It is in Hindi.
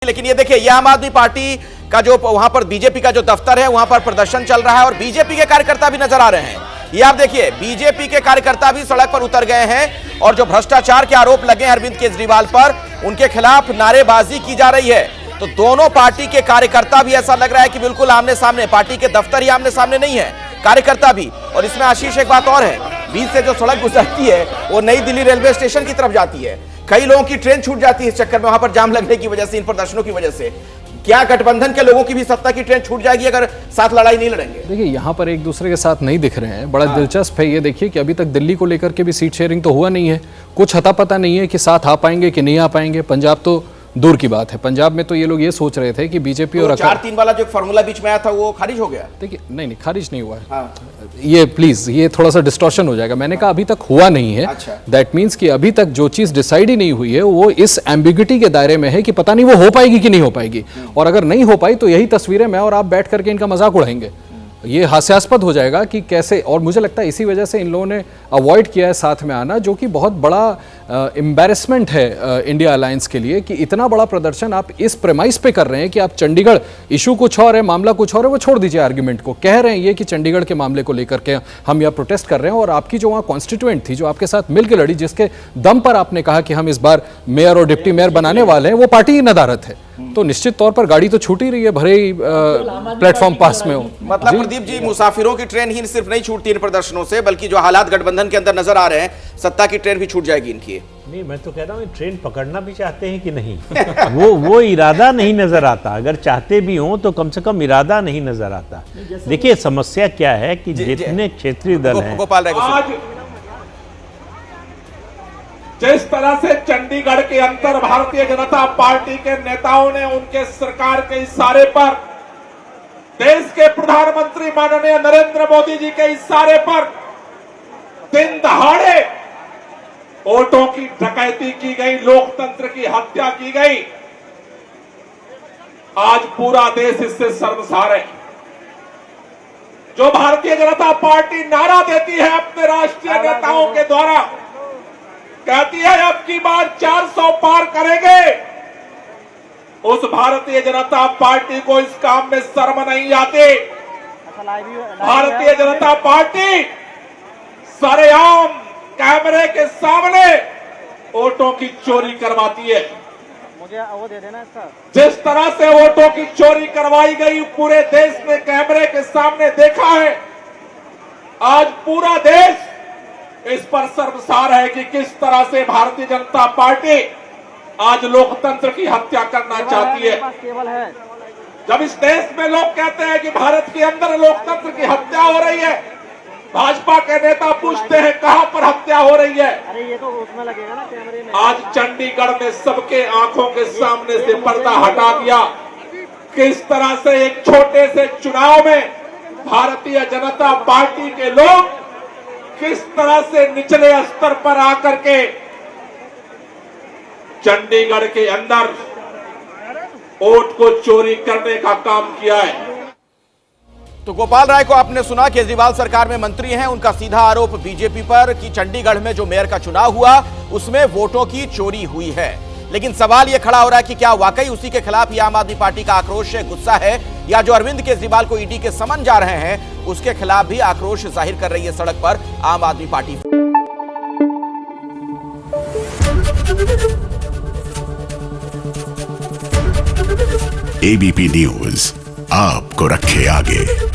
लेकिन ये देखिए, ये आम आदमी पार्टी का जो वहां पर बीजेपी का जो दफ्तर है वहां पर प्रदर्शन चल रहा है और बीजेपी के कार्यकर्ता भी नजर आ रहे हैं। ये आप देखिए, बीजेपी के कार्यकर्ता भी सड़क पर उतर गए हैं और जो भ्रष्टाचार के आरोप लगे हैं अरविंद केजरीवाल पर, उनके खिलाफ नारेबाजी की जा रही है। तो दोनों पार्टी के कार्यकर्ता भी, ऐसा लग रहा है कि बिल्कुल आमने सामने, पार्टी के दफ्तर ही आमने सामने नहीं है, कार्यकर्ता भी। और इसमें आशीष एक बात और है, बीच से जो सड़क गुजरती है वो नई दिल्ली रेलवे स्टेशन की तरफ जाती है। कई लोगों की ट्रेन छूट जाती है इस चक्कर में, वहां पर जाम लगने की वजह से, इन प्रदर्शनों की वजह से। क्या गठबंधन के लोगों की भी सत्ता की ट्रेन छूट जाएगी अगर साथ लड़ाई नहीं लड़ेंगे? देखिए, यहाँ पर एक दूसरे के साथ नहीं दिख रहे हैं। बड़ा दिलचस्प है ये देखिए कि अभी तक दिल्ली को लेकर के भी सीट शेयरिंग तो हुआ नहीं है, कुछ अता पता नहीं है कि साथ आ पाएंगे कि नहीं आ पाएंगे। पंजाब तो दूर की बात है, पंजाब में तो ये लोग ये सोच रहे थे कि बीजेपी और 4-3 वाला जो फॉर्मूला बीच में आया था वो खारिज हो गया। देखिए, नहीं खारिज नहीं हुआ है। ये प्लीज, ये थोड़ा सा डिस्टॉर्शन हो जाएगा। मैंने कहा अभी तक हुआ नहीं है। अच्छा। दैट मीन्स कि अभी तक जो चीज डिसाइड ही नहीं हुई है वो इस एम्बिग्युइटी के दायरे में है कि पता नहीं वो हो पाएगी कि नहीं हो पाएगी। और अगर नहीं हो पाई तो यही तस्वीरें मैं और आप बैठ करके इनका मजाक उड़ाएंगे। ये हास्यास्पद हो जाएगा कि कैसे, और मुझे लगता है इसी वजह से इन लोगों ने अवॉइड किया है साथ में आना, जो कि बहुत बड़ा एम्बैरेसमेंट है इंडिया अलायंस के लिए कि इतना बड़ा प्रदर्शन आप इस प्रेमाइस पे कर रहे हैं कि आप चंडीगढ़, इशू कुछ और है, मामला कुछ और है, वो छोड़ दीजिए आर्ग्यूमेंट को। कह रहे हैं ये कि चंडीगढ़ के मामले को लेकर के हम यहाँ प्रोटेस्ट कर रहे हैं और आपकी जो वहाँ कॉन्स्टिट्यूएंट थी, जो आपके साथ मिलकर लड़ी, जिसके दम पर आपने कहा कि हम इस बार मेयर और डिप्टी मेयर बनाने वाले हैं, वो पार्टी की नदारत है। तो निश्चित तौर पर गाड़ी तो छूट ही रही है, भरे ही प्लेटफॉर्म पास में हो। मतलब प्रदीप जी, मुसाफिरों की ट्रेन ही सिर्फ नहीं छूटती इन प्रदर्शनों से, बल्कि जो हालात गठबंधन के अंदर नजर आ रहे हैं, सत्ता की ट्रेन भी छूट जाएगी इनकी। नहीं, मैं तो कह रहा हूँ ट्रेन पकड़ना भी चाहते हैं कि नहीं वो इरादा नहीं नजर आता। अगर चाहते भी हों तो कम से कम इरादा नहीं नजर आता। देखिए, समस्या क्या है कि जितने क्षेत्रीय दल हैं, गोपाल राय, जिस तरह से चंडीगढ़ के अंदर भारतीय जनता पार्टी के नेताओं ने उनके सरकार के इशारे पर, देश के प्रधानमंत्री माननीय नरेंद्र मोदी जी के इशारे पर दिन दहाड़े वोटों की डकैती की गई, लोकतंत्र की हत्या की गई। आज पूरा देश इससे शर्मसार है। जो भारतीय जनता पार्टी नारा देती है अपने राष्ट्रीय नेताओं के द्वारा, कहती है अब की बार 400 पार करेंगे, उस भारतीय जनता पार्टी को इस काम में शर्म नहीं आती। भारतीय जनता पार्टी सरेआम कैमरे के सामने वोटों की चोरी करवाती है। मुझे वो दे देना इसका। जिस तरह से वोटों की चोरी करवाई गई पूरे देश ने कैमरे के सामने देखा है। आज पूरा देश इस पर शर्मसार है कि किस तरह से भारतीय जनता पार्टी आज लोकतंत्र की हत्या करना चाहती है। केवल है। जब इस देश में लोग कहते हैं कि भारत के अंदर लोकतंत्र की हत्या हो रही है, भाजपा के नेता पूछते हैं कहां पर हत्या हो रही है। अरे ये तो उसमें लगेगा ना कैमरे में। आज चंडीगढ़ में सबके आंखों के सामने से पर्दा हटा दिया। किस तरह से एक छोटे से चुनाव में भारतीय जनता पार्टी के लोग किस तरह से निचले स्तर पर आकर के चंडीगढ़ के अंदर वोट को चोरी करने का काम किया है। तो गोपाल राय को आपने सुना, केजरीवाल सरकार में मंत्री हैं, उनका सीधा आरोप बीजेपी पर कि चंडीगढ़ में जो मेयर का चुनाव हुआ उसमें वोटों की चोरी हुई है। लेकिन सवाल यह खड़ा हो रहा है कि क्या वाकई उसी के खिलाफ ये आम आदमी पार्टी का आक्रोश है, गुस्सा है, या जो अरविंद केजरीवाल को ईडी के समन जा रहे हैं उसके खिलाफ भी आक्रोश जाहिर कर रही है सड़क पर आम आदमी पार्टी। एबीपी न्यूज आपको रखे आगे।